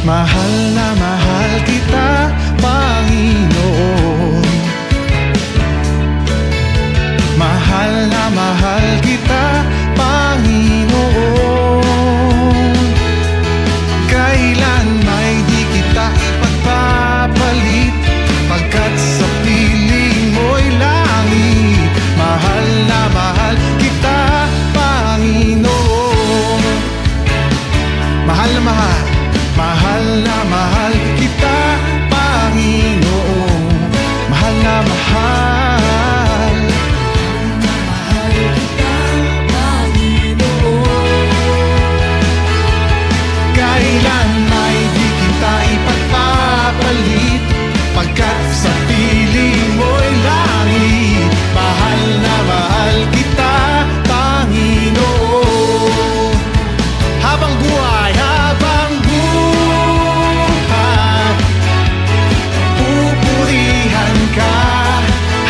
Mahal na mahal kita, Panginoon. Mahal na mahal kita, Panginoon. Kailan may di kita ipagpapalit, pagkat sa piling mo'y langit. Mahal na mahal kita, Panginoon. Mahal na mahal, mahal na mahal kita, Panginoon. Mahal na mahal, mahal kita, Panginoon. Kailan may di kita ipagpapalit, pagkat sa piling mo'y langit. Mahal na mahal kita, Panginoon. Habang buhay, pupurihan ka.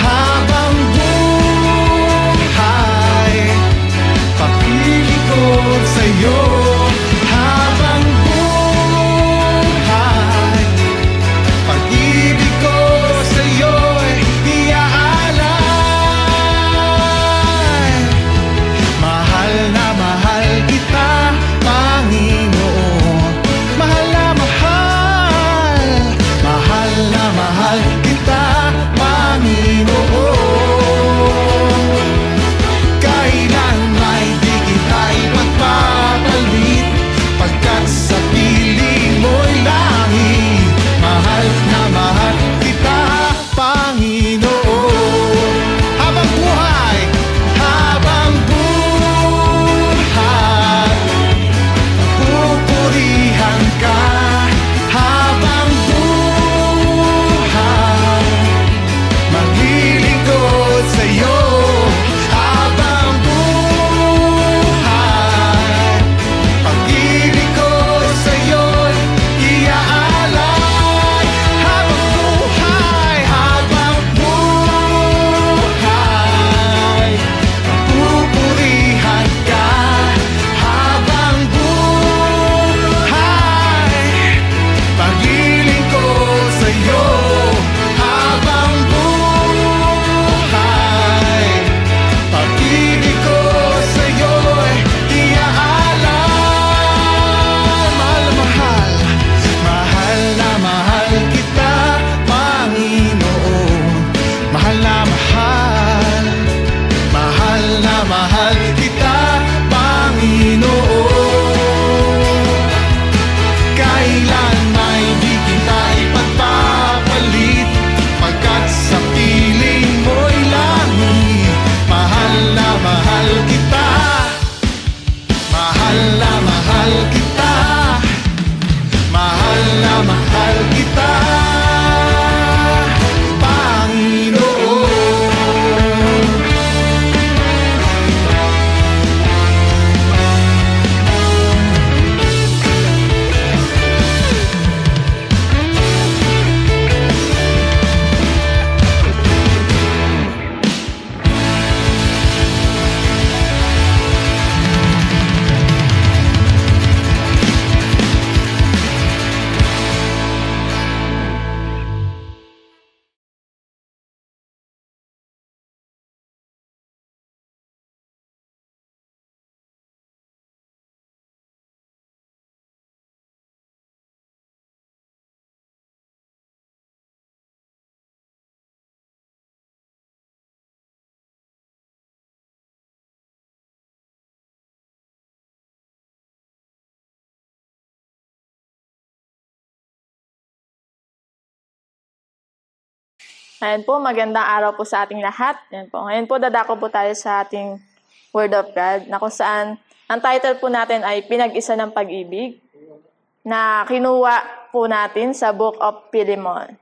Habang buhay, papili ko sa'yo. Habang buhay, pag-ibig ko sa'yo'y iaalay. Mahal na mahal kita, Panginoon. Mahal na mahal, mahal na mahal kita, Panginoon. Kailan may di kita ipagpapalit, pagkat sa piling mo'y langit. Mahal na mahal kita, Panginoon. Habang buhay, habang buhay, pupurihan ka. Habang buhay, maglilingkod sa'yo. Habang buhay, pag-ibig ko sa'yo'y iaalay. Habang buhay, habang buhay, pupurihan ka. Habang buhay, pag-ibig ko sa'yo. Habang buhay, pag-ibig ko sa'yo'y iaalay. Mahal na mahal, mahal na mahal kita, Panginoon. Mahal na mahal, mahal na mahal kita, Panginoon. Kailan may di kita ipagpapalit, pagkat sa piling mo'y langit. Mahal na mahal kita, mahal na mahal kita, mahal na mahal kita, Panginoon. Ayan po, magandang araw po sa ating lahat. Ayan po. Ngayon po, dadako po tayo sa ating Word of God, na kung saan ang title po natin ay Pinag-isa ng Pag-ibig, na kinuha po natin sa Book of Philemon.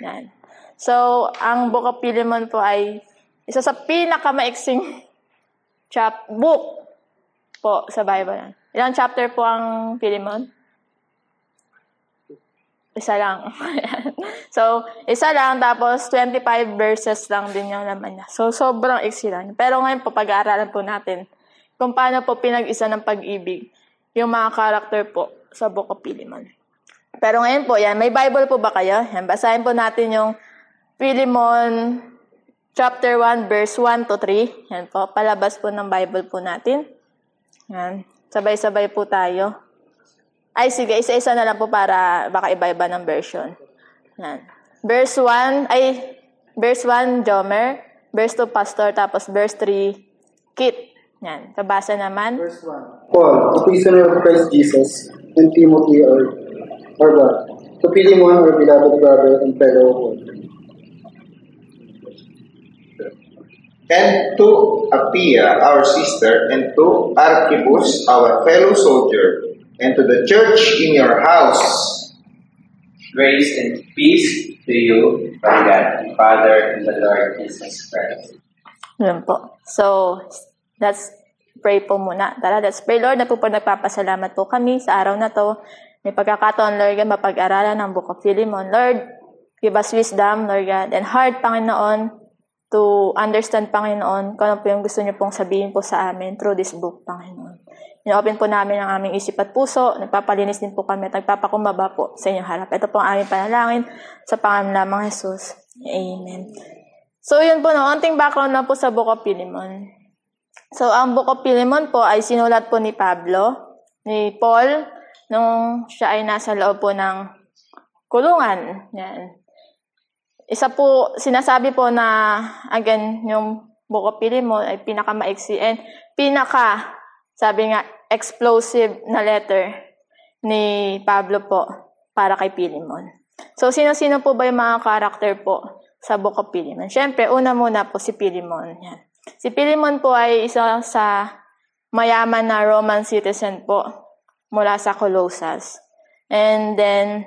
Ayan. So, ang Book of Philemon po ay isa sa pinakamaiksing book po sa Bible. Ilang chapter po ang Philemon? Isa lang. So, isa lang, tapos 25 verses lang din yung laman niya. So, sobrang iksi lang. Pero ngayon po, pag-aaralan po natin kung paano po pinag-isa ng pag-ibig yung mga karakter po sa Book of Philemon. Pero ngayon po, yan, may Bible po ba kayo? Yan, basahin po natin yung Philemon chapter 1, verse 1 to 3. Yan po, palabas po ng Bible po natin. Yan, sabay-sabay po tayo. Ay, sige, isa-isa na lang po para baka iba-iba ng version. Yan. Verse 1, Jomer. Verse 2, Pastor. Tapos verse 3, Kit. Yan, kabasa naman. Verse 1. Paul, a prisoner of Christ Jesus, and Timothy, to Philemon, our beloved brother and fellow worker. And to Apphia, our sister, and to Archippus, our fellow soldier, and to the church in your house. Grace and peace to you from God, the Father, and the Lord Jesus Christ. Yan po. So, let's pray po muna. Tara, let's pray. Lord, nagpapasalamat po kami sa araw na to. May pagkakataon, Lord God, mapag-aralan ng Book of Philemon. Lord, give us wisdom, Lord God, and heart, Panginoon, to understand, Panginoon, kung ano po yung gusto niyo pong sabihin po sa amin through this book, Panginoon. Inopen po namin ang aming isip at puso. Nagpapalinis din po kami at nagpapakumbaba po sa inyong harap. Ito po ang aming panalangin sa pangalan lamang Jesus. Amen. So, yun po, onting background na po sa Book of Philemon. So, ang Book of Philemon po ay sinulat po ni Paul, nung siya ay nasa loob po ng kulungan. Yan. Isa po, sinasabi po na, again, yung Book of Philemon ay pinakamaiksi and sabi nga, explosive na letter ni Pablo po para kay Philemon. So, sino-sino po ba yung mga karakter po sa Book of Philemon? Siyempre, una muna po si Philemon. Yan. Si Philemon po ay isa sa mayaman na Roman citizen po mula sa Colossus. And then,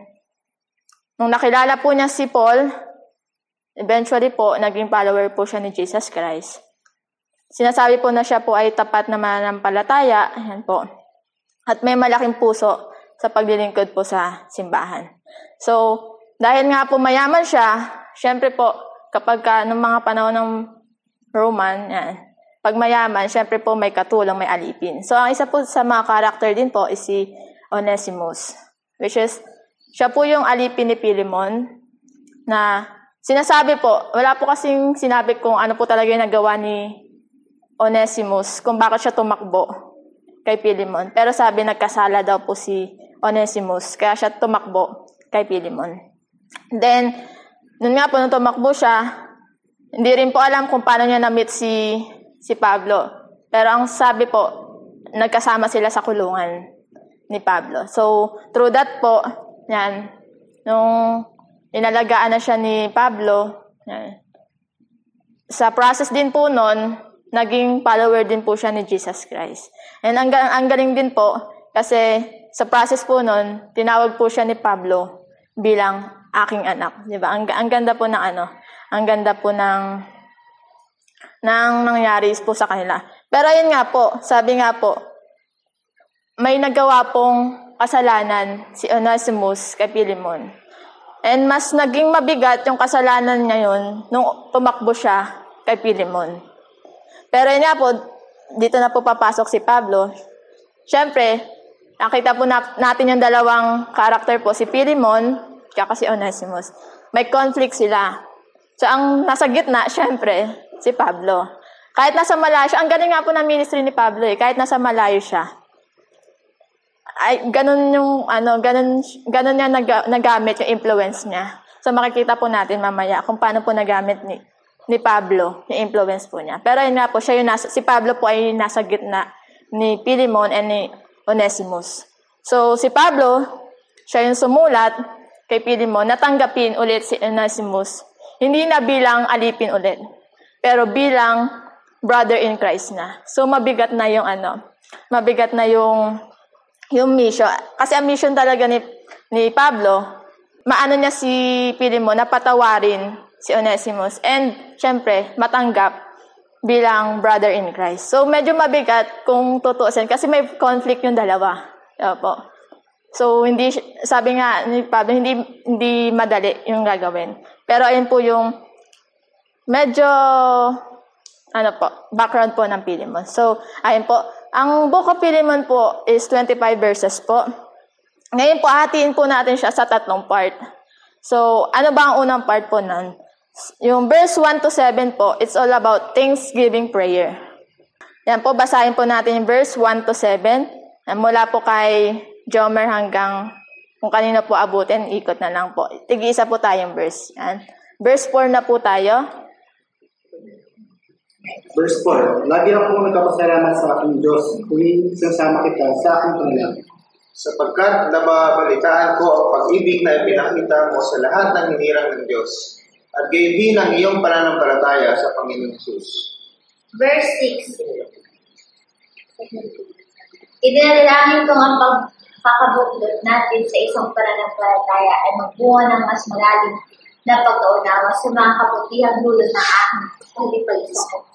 nung nakilala po niya si Paul, eventually po, naging follower po siya ni Jesus Christ. Sinasabi po na siya po ay tapat na mananampalataya, yan po. At may malaking puso sa paglilingkod po sa simbahan. So, dahil nga po mayaman siya, syempre po, kapag ng mga panahon ng Roman, yan, pag mayaman, syempre po may katulong, may alipin. So, ang isa po sa mga karakter din po is si Onesimus, which is, siya po yung alipin ni Philemon na sinasabi po, wala po kasing sinabi kung ano po talaga yung nagawa ni Onesimus, kung bakit siya tumakbo kay Philemon. Pero sabi, nagkasala daw po si Onesimus, kaya siya tumakbo kay Philemon. Then, nun nga po, nung tumakbo siya, hindi rin po alam kung paano niya na-meet si Pablo. Pero ang sabi po, nagkasama sila sa kulungan ni Pablo. So, through that po, yan, nung inalagaan na siya ni Pablo, yan, sa process din po nun, naging follower din po siya ni Jesus Christ. And ang galing din po, kasi sa process po nun, tinawag po siya ni Pablo bilang aking anak. Diba? Ang ganda po ng ang ganda po ng nangyari po sa kanila. Pero yun nga po, sabi nga po, may nagawa pong kasalanan si Onesimus kay Philemon. And mas naging mabigat yung kasalanan niya yun nung tumakbo siya kay Philemon. Pero yun nga po, dito na po papasok si Pablo. Siyempre, nakita po natin yung dalawang karakter po, si Philemon at si Onesimus. May conflict sila. So, ang nasa gitna, siyempre, si Pablo. Kahit nasa malayo siya, ang galing nga po ng ministry ni Pablo kahit nasa malayo siya. Ay, ganun niya nagamit yung influence niya. So, makikita po natin mamaya kung paano po nagamit ni Pablo, yung influence po niya. Pero yun nga po, si Pablo po ay nasa gitna ni Philemon and ni Onesimus. So, si Pablo, siya yung sumulat kay Philemon, natanggapin ulit si Onesimus. Hindi na bilang alipin ulit, pero bilang brother in Christ na. So, mabigat na yung mission. Kasi ang mission talaga ni Pablo, maano niya si Philemon na patawarin si Onesimus. And, syempre, matanggap bilang brother in Christ. So, medyo mabigat kung tutuusin kasi may conflict yung dalawa. Opo. So, sabi nga ni Pablo, hindi madali yung gagawin. Pero, ayun po yung medyo, background po ng Philemon. So, ayun po. Ang Book of Philemon po is 25 verses po. Ngayon po, hatiin po natin siya sa 3 part. So, ano ba ang unang part po nun? Yung verse 1 to 7 po, it's all about thanksgiving prayer. Yan po, basahin po natin yung verse 1 to 7. Mula po kay Jomer hanggang kung kanino po abutin, ikot na lang po. Tig-isa po tayong verse. Yan. Verse 4 na po tayo. Verse 4, lagi akong nagpapasalamat sa aking Diyos, tuwing sinasama kita sa aking panalangin. Sapagkat nababalitaan ko ang pag-ibig na ipinakita mo sa lahat ng hinirang ng Diyos, at gayon din ang iyong pananampalataya sa Panginoon Jesus. Verse 6. Idinalangin ko ang pagkakabuklod natin sa isang pananampalataya ay magbunga ng mas malalim na pagkaunawa sa mga kabutihang dulot ng aking pagkipag-isang.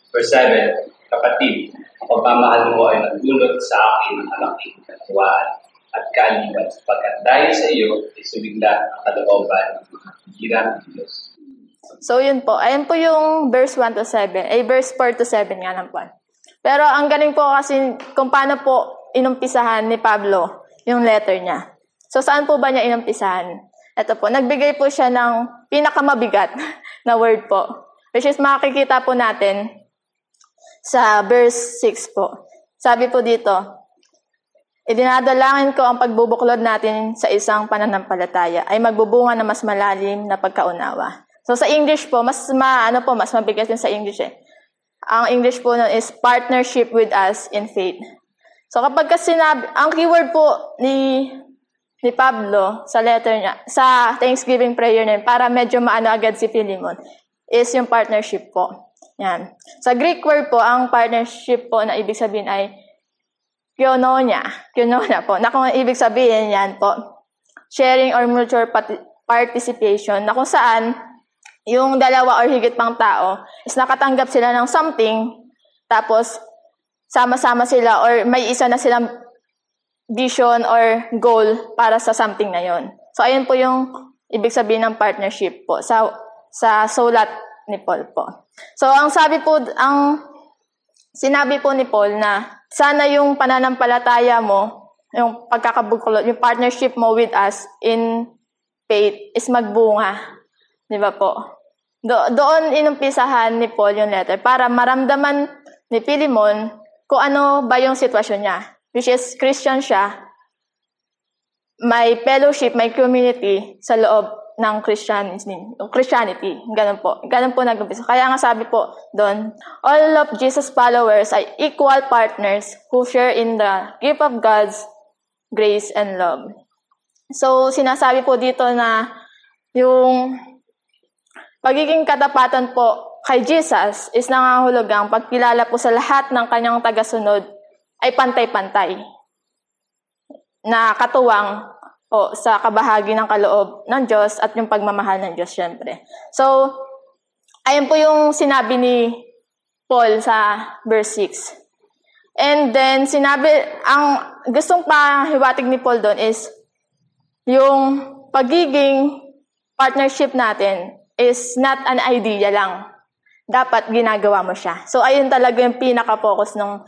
Verse 7, Kapatid, ang pagmamahal mo ay nagdulot sa akin ng malaking katawaan at kaaliwan sapagkat dahil sa iyo ay sumigla ang kalooban ng mga hirang ng Diyos. So, yun po. Ayan po yung verse 1 to 7. Verse 4 to 7 nga lang po. Pero ang galing po kasi kung paano po inumpisahan ni Pablo yung letter niya. So, saan po ba niya inumpisahan? Ito po, nagbigay po siya ng pinakamabigat na word po. Which is makikita po natin sa verse 6 po. Sabi po dito, idinadalangin ko ang pagbubuklod natin sa isang pananampalataya ay magbubunga na mas malalim na pagkaunawa. So sa English po, mas mabigat din sa English eh. Ang English po nun is partnership with us in faith. So kapag sinabi, ang keyword po ni Pablo sa letter niya, sa Thanksgiving prayer niya, para medyo maano agad si Philemon, is yung partnership po. Yan. Sa Greek word po, ang partnership po na ibig sabihin ay koinonia po. Na kung ibig sabihin yan po, sharing or mutual participation, na kung saan yung dalawa or higit pang tao is nakatanggap sila ng something, tapos sama-sama sila or may isa na silang vision or goal para sa something na yon. So, ayun po yung ibig sabihin ng partnership po sa sulat ni Paul po. So, ang sinabi po ni Paul na sana yung pananampalataya mo, yung pagkakabuklod, yung partnership mo with us in faith is magbunga. Di ba po? Doon inumpisahan ni Paul yung letter para maramdaman ni Philemon kung ano ba yung sitwasyon niya. Which is Christian siya, may fellowship, may community sa loob ng Christianity. Ganun po nag-umpisa. Kaya nga sabi po doon, all of Jesus' followers ay equal partners who share in the gift of God's grace and love. So, sinasabi po dito na yung pagiging katapatan po kay Jesus is nangangahulugang pagkilala po sa lahat ng kanyang tagasunod ay pantay-pantay na katuwang o sa kabahagi ng kaloob ng Diyos at yung pagmamahal ng Diyos, syempre. So, ayun po yung sinabi ni Paul sa verse 6. And then, ang gustong pahiwatig ni Paul doon is yung pagiging partnership natin is not an idea lang. Dapat ginagawa mo siya. So, ayun talaga yung pinaka-focus ng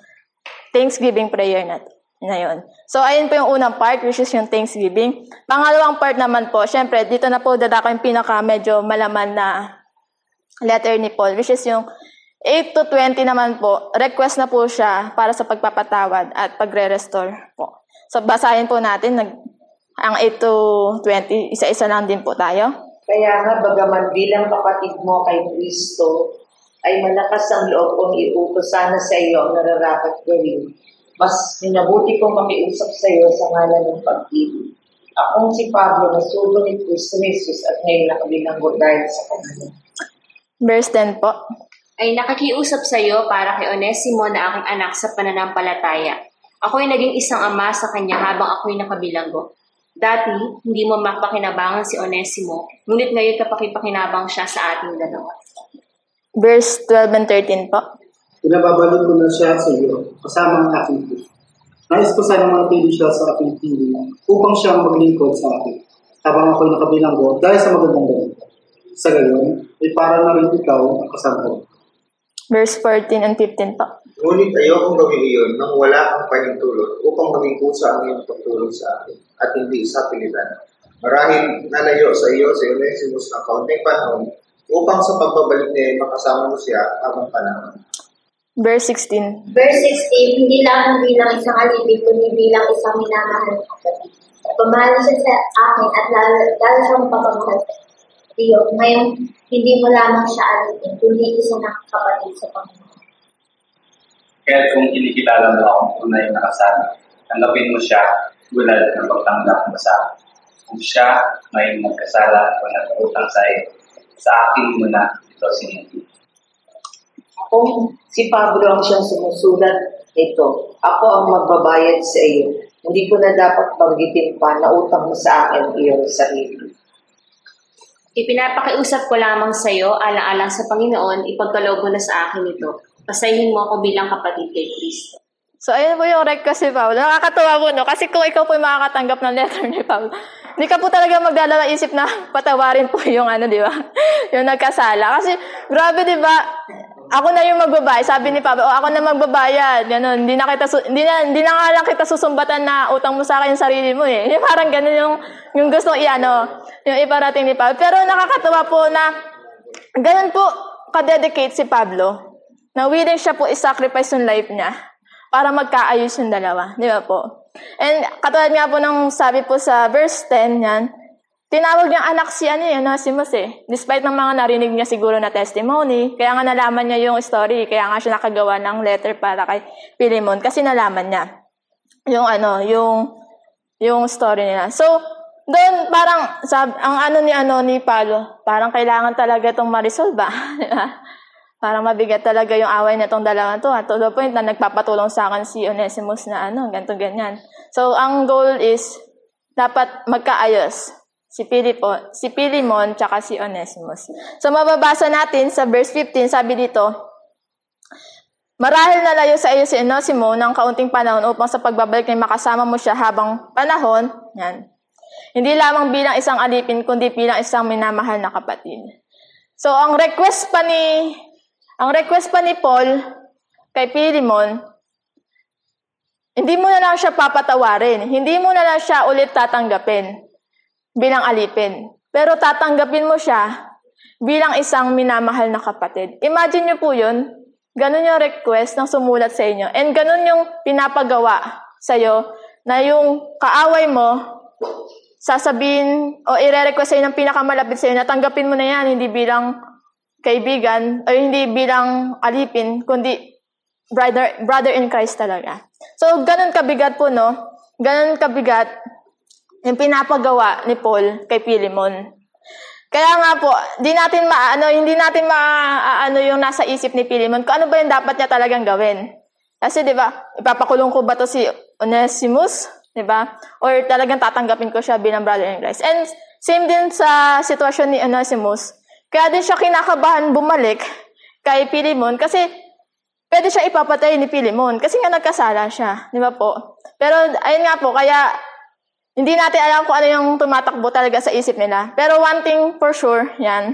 Thanksgiving prayer na yun. So, ayun po yung unang part, which is yung Thanksgiving. Pangalawang part naman po, syempre, dito na po dadako yung medyo malaman na letter ni Paul, which is yung 8 to 20 naman po, request na po siya para sa pagpapatawad at pagre-restore po. So, basahin po natin, ang 8 to 20, isa-isa lang din po tayo. Kaya nga, bagaman bilang kapatid mo kay Kristo, ay malakas ang loob kong iutos sana sa iyo ang nararapat gawin. Mas minabuti kong makiusap sa iyo sa ngalan ng pag-ibig. Akong si Pablo na sugo ni Kristo Jesus at ngayon nakabilanggo dahil sa kanila. Verse 10 po. Ay nakikiusap sa iyo para kay Onesimo na aking anak sa pananampalataya. Ako'y naging isang ama sa kanya habang ako'y nakabilanggo. Dati, hindi mo mapakinabangan si Onesimo, ngunit ngayon kapakipakinabang siya sa ating dalawa. Verse 12 and 13 po. Pinababalik ko na siya sa iyo, kasama ang aking Diyos. Nais ko sana manatili siya sa aking piling upang siyang maglingkod sa akin, habang ako'y nakabilanggo dahil sa magandang ganito. Sa gayon, ay para na rin ikaw ang kasama ko. Verse 14 and 15 po. Ngunit ayokong gawin iyon nang wala kang pahintulot upang maging kusa ang iyong pagtulong sa akin at hindi sa pilitan. Marahil nalayo sa iyo si Onesimus ng kaunting panahon upang sa pagbabalik niya ay makasama mo siya habang panahon. Verse 16. Verse 16, hindi lang bilang isang alipin, kundi bilang isang minamahal na kapatid. Pamahal siya sa akin at lalo siyang papamahal sa iyo. Ngayon, hindi mo lamang siya alipin, kundi isang kapatid sa Panginoon. Kaya kung kinikilala mo akong tunay na kasama, tanggapin mo siya tulad ng pagtanggap mo sa akin. Kung siya may nagkasala o nag-utang sa akin mo na ito sinindi. Kung si Pablo ang siyang sumusulat nito, ako ang magbabayad sa iyo. Hindi ko na dapat banggitin pa na utang mo sa akin iyong sarili. Ipinapakiusap ko lamang sa iyo, alang-alang sa Panginoon, ipagkaloob mo na sa akin ito. Pasahin mo ako bilang kapatid kay Kristo. So, ayun po yung request ni Pablo. Nakakatuwa po, no? Kasi kung ikaw po yung makakatanggap ng letter ni Pablo, hindi ka po talaga magdalawang isip na patawarin po yung di ba? Yung nagkasala. Kasi, grabe, di ba? Ako na yung magbabayad. Sabi ni Pablo, ako na magbabayad. Ganun. Hindi na nga lang kita susumbatan na utang mo sa akin yung sarili mo eh. Yung parang ganun yung gusto yung iparating ni Pablo. Pero nakakatuwa po na ganun po ka-dedicate si Pablo na willing siya po i-sacrifice yung life niya para magkaayos yung dalawa. Di ba po? And katulad nga po nung sabi po sa verse 10 yan, tinawag niyang anak si Onesimus eh. Despite ng mga narinig niya siguro na testimony, kaya nga nalaman niya yung story, kaya nga siya nakagawa ng letter para kay Philemon kasi nalaman niya yung story nila. So, doon parang ang ni Pablo, parang kailangan talaga itong ma-resolve ba? Parang mabigat talaga yung away na itong dalawang to. At to the point na nagpapatulong sa akin si Onesimus na ganito ganyan. So, ang goal is dapat magkaayos. Si Philemon, tsaka si Onesimus. So, mababasa natin sa verse 15, sabi dito, marahil nalayo sa iyo si Onesimus ng kaunting panahon upang sa pagbabalik niya makasama mo siya habang panahon, yan. Hindi lamang bilang isang alipin, kundi bilang isang minamahal na kapatid. So, ang request pa ni Paul kay Philemon, hindi mo na lang siya papatawarin. Hindi mo na lang siya ulit tatanggapin bilang alipin. Pero tatanggapin mo siya bilang isang minamahal na kapatid. Imagine niyo po yun. Ganun yung request ng sumulat sa inyo. And ganun yung pinapagawa sa'yo na yung kaaway mo, sasabihin o i-request sa'yo ng pinakamalapit sa'yo na tanggapin mo na yan, hindi bilang kaibigan o hindi bilang alipin, kundi brother in Christ talaga. So, ganun kabigat po, no? Ganun kabigat yung pinapagawa ni Paul kay Philemon. Kaya nga po, hindi natin maano yung nasa isip ni Philemon kung ano ba yung dapat niya talagang gawin. Kasi 'di ba, ipapakulong ko ba to si Onesimus, 'di ba? Or talagang tatanggapin ko siya bilang brother in Christ. And same din sa sitwasyon ni Onesimus. Kaya din siya kinakabahan bumalik kay Philemon kasi pwede siya ipapatay ni Philemon kasi nga nagkasala siya, 'di ba po? Pero ayun nga po, kaya hindi natin alam kung ano yung tumatakbo talaga sa isip nila. Pero one thing for sure, yan.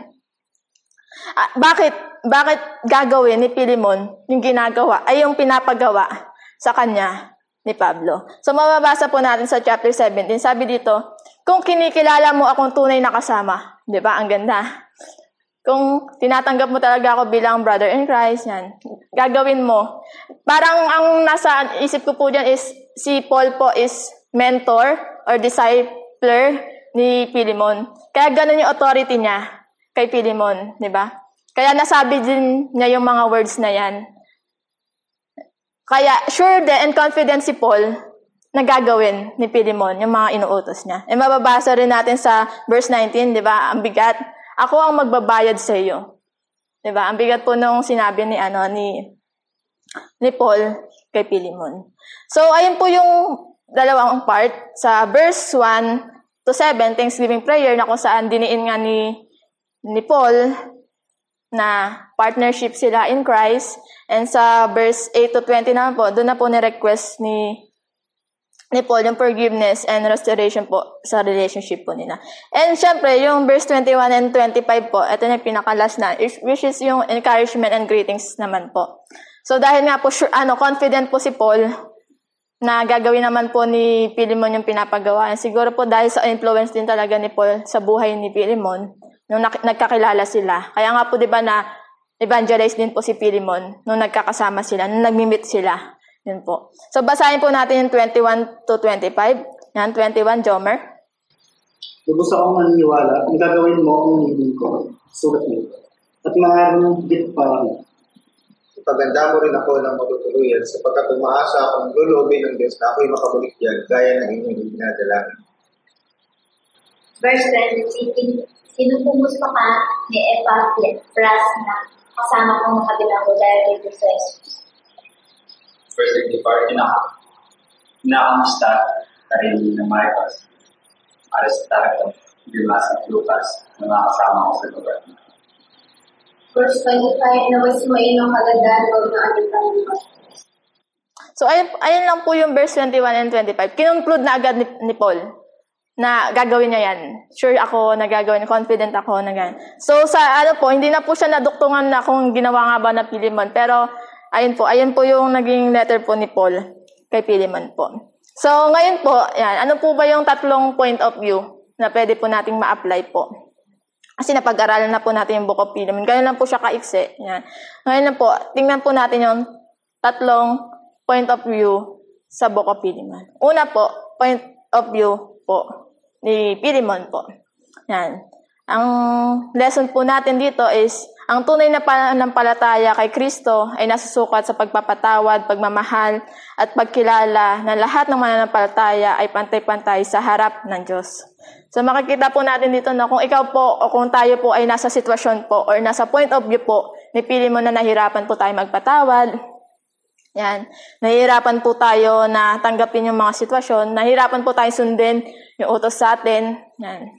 Bakit gagawin ni Philemon yung ginagawa, ay yung pinapagawa sa kanya ni Pablo? So, mababasa po natin sa chapter 17. Sabi dito, kung kinikilala mo akong tunay na kasama, di ba? Ang ganda. Kung tinatanggap mo talaga ako bilang brother in Christ, yan. Gagawin mo. Parang ang nasa isip ko po dyan is, si Paul po is mentor or discipler ni Philemon. Kaya ganun yung authority niya kay Philemon, di ba? Kaya nasabi din niya yung mga words na yan. Kaya sure din and confident si Paul na gagawin ni Philemon yung mga inuutos niya. E mababasa rin natin sa verse 19, di ba? Ang bigat, ako ang magbabayad sa iyo. Di ba? Ang bigat po nung sinabi ni Paul kay Philemon. So, ayun po yung dalawang part sa verse 1 to 7, Thanksgiving prayer, na kung saan diniin nga ni Paul na partnership sila in Christ. And sa verse 8 to 20 naman po, doon na po ni-request ni ni Paul, yung forgiveness and restoration po sa relationship po nila. And syempre, yung verse 21 and 25 po, ito na yung pinaka-last na, which is yung encouragement and greetings naman po. So dahil nga po, confident po si Paul na gagawin naman po ni Philemon yung pinapagawa. And siguro po dahil sa influence din talaga ni Paul sa buhay ni Philemon, nung nagkakilala sila. Kaya nga po, di ba, na evangelize din po si Philemon nung nagkakasama sila, nung nagmi-meet sila. Yun po. So, basahin po natin yung 21 to 25. Yan, 21, Jomer. Lubos akong naniniwala, ang gagawin mo ang hiniling ko, sulat mo. At maaaring higit pa rin. Ipaganda mo rin ako ng matutuluyan sapagkat umaasa akong lulobin ng Diyos na ako'y makabalik yan gaya ng inyong dinadalangin. Verse 23, sinupumusto ka ni Epaphras na kasama kong nakabilang ko dahil dito sa Jesus. Verse 24, inakamusta ka rin ng Marcos, Aristarchus, Demas at Lucas na mga kasama ko sa lugar. Verse 25, naway sumayin ang kagandahan huwag na alitan mo. So, ayun lang po yung verse 21 and 25. Kinunclude na agad ni Paul na gagawin niya yan. Sure ako na gagawin, confident ako na ganyan. So, sa hindi na po siya naduktungan na kung ginawa nga ba na Philemon, pero ayun po yung naging letter po ni Paul kay Philemon po. So, ngayon po, yan, ano po ba yung tatlong point of view na pwede po nating ma-apply po? Kasi napag-aralan na po natin yung Book of Philemon. Ganyan lang po siya kaiksi. Yan. Ngayon na po, tingnan po natin yung tatlong point of view sa Book of Philemon. Una po, point of view po ni Philemon po. Yan. Ang lesson po natin dito is, ang tunay na pananampalataya kay Kristo ay nasusukat sa pagpapatawad, pagmamahal, at pagkilala na lahat ng mananampalataya ay pantay-pantay sa harap ng Diyos. So makikita po natin dito na kung ikaw po o kung tayo po ay nasa sitwasyon po or nasa point of view po ni Philemon na nahirapan po tayo magpatawad, yan, nahihirapan po tayo na tanggapin yung mga sitwasyon, nahihirapan po tayo sundin yung utos sa atin, yan.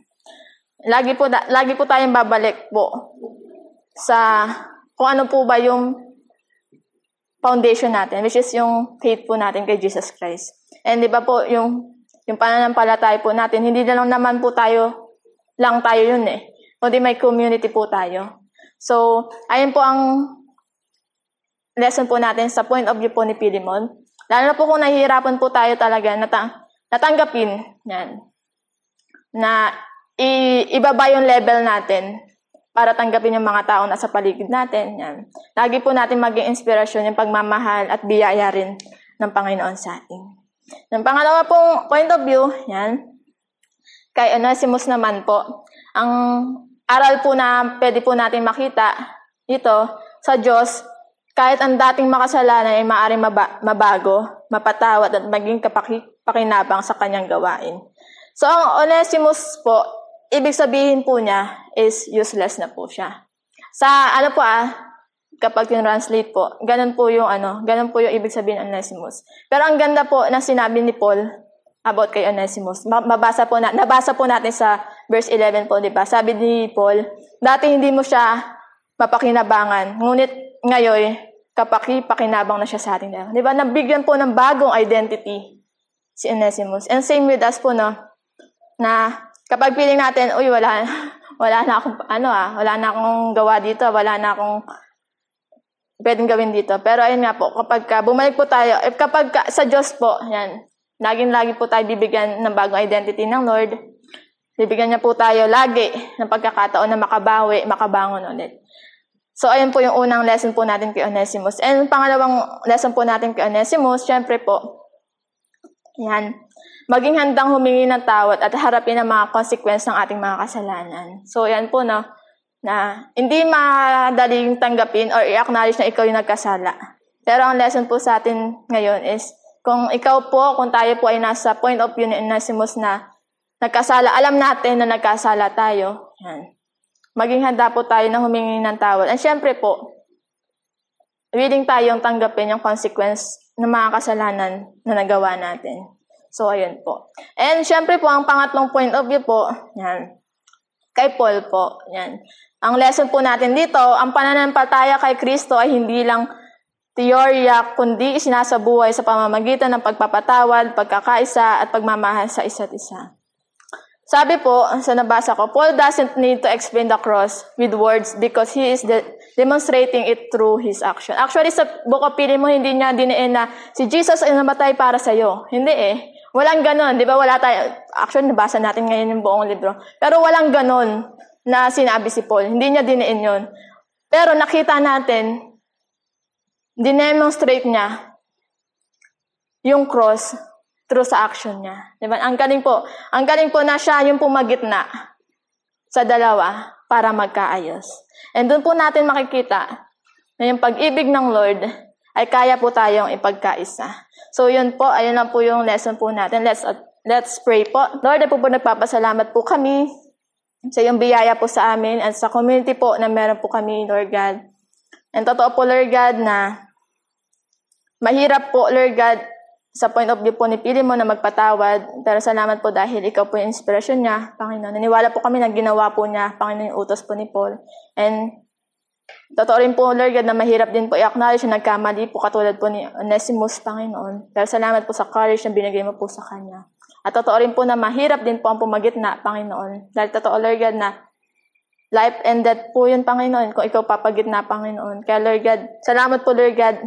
Lagi po tayong babalik po sa kung ano po ba yung foundation natin, which is yung faith po natin kay Jesus Christ. And di ba po, yung pananampalataya po natin, hindi na lang naman po tayo yun eh. Kundi may community po tayo. So, ayun po ang lesson po natin sa point of view po ni Philemon. Lalo na po kung nahihirapan po tayo talaga natanggapin yan, na ibaba yung level natin para tanggapin yung mga tao na sa paligid natin. Yan. Lagi po natin maging inspirasyon yung pagmamahal at biyaya rin ng Panginoon sa atin. Yung pangalawa pong point of view, yan, kay Onesimus naman po. Ang aral po na pwede po natin makita dito sa Diyos, kahit ang dating makasalanan ay maaaring mabago, mapatawad at maging pakinabang sa kanyang gawain. So ang Onesimus po, ibig sabihin po niya is useless na po siya. Sa kapag translate po, ganun po yung ibig sabihin ng Onesimus. Pero ang ganda po na sinabi ni Paul about kay Onesimus. Nabasa po natin sa verse 11 po, di ba? Sabi ni Paul, dati hindi mo siya mapakinabangan, ngunit ngayon pakinabang na siya sa atin. Di ba? Nabigyan po ng bagong identity si Onesimus. And same with us po, no? Na kapag feeling natin, wala na akong gawa dito, wala na akong pwedeng gawin dito. Pero ayun nga po, kapag bumalik po tayo, sa Diyos po, yan, lagi po tayo bibigyan ng bagong identity ng Lord. Bibigyan niya po tayo lagi ng pagkakataon na makabangon ulit. So ayun po yung unang lesson po natin kay Onesimus. And pangalawang lesson po natin kay Onesimus, syempre po, yan, maging handang humingi ng tawad at harapin ang mga consequence ng ating mga kasalanan. So, yan po, no, na hindi madaling tanggapin or i-acknowledge na ikaw yung nagkasala. Pero ang lesson po sa atin ngayon is, kung tayo po ay nasa point of view ni Onesimus na nagkasala, alam natin na nagkasala tayo, yan, maging handa po tayo na humingi ng tawad. And syempre po, willing tayong tanggapin yung consequence ng mga kasalanan na nagawa natin. So, ayun po. And syempre po, ang pangatlong point of view po, yan, kay Paul po, yan. Ang lesson po natin dito, ang pananampalataya kay Kristo ay hindi lang teorya, kundi isinasabuhay sa pamamagitan ng pagpapatawad, pagkakaisa, at pagmamahal sa isa't isa. Sabi po, sa nabasa ko, Paul doesn't need to explain the cross with words because he is demonstrating it through his action. Actually, sa Book of Philemon, hindi niya diniin na si Jesus ay namatay para sa'yo. Hindi Walang ganon. Di ba? Wala tayo. Actually, nabasa natin ngayon yung buong libro. Pero walang ganon na sinabi si Paul. Hindi niya diniin yun. Pero nakita natin, dinemonstrate niya yung cross through sa action niya. Diba? Ang galing po na siya yung pumagitna sa dalawa para magkaayos. And doon po natin makikita na yung pag-ibig ng Lord ay kaya po tayong ipagkaisa. So yun po, ayun lang po yung lesson po natin. Let's pray po. Lord, ay po nagpapasalamat po kami sa iyong biyaya po sa amin at sa community po na meron po kami, Lord God. And totoo po, Lord God, na mahirap po, Lord God, sa point of view po ni Philemon na magpatawad. Pero salamat po dahil ikaw po yung inspirasyon niya, Panginoon. Naniwala po kami na ginawa po niya, Panginoon, yung utos po ni Paul. And totoo rin po, Lord God, na mahirap din po i-acknowledge na nagkamali po katulad po ni Onesimus, Panginoon. Pero salamat po sa courage na binigay mo po sa kanya. At totoo rin po na mahirap din po ang pumagitna, Panginoon. Dahil totoo, Lord God, na life and death po yun, Panginoon, kung ikaw papagitna, Panginoon. Kaya, Lord God, salamat po, Lord God,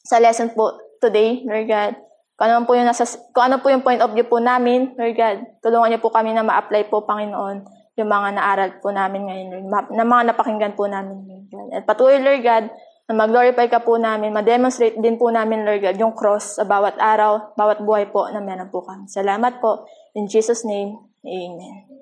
sa lesson po today, Lord God. Kung ano po yung point of view po namin, Lord God, tulungan niyo po kami na ma-apply po, Panginoon, yung mga naaral po namin ngayon, na mga napakinggan po namin, Lord God. At patuloy, Lord God, na mag-glorify ka po namin, ma-demonstrate din po namin, Lord God, yung cross sa bawat araw, bawat buhay po na meron po kami. Salamat po. In Jesus' name, Amen.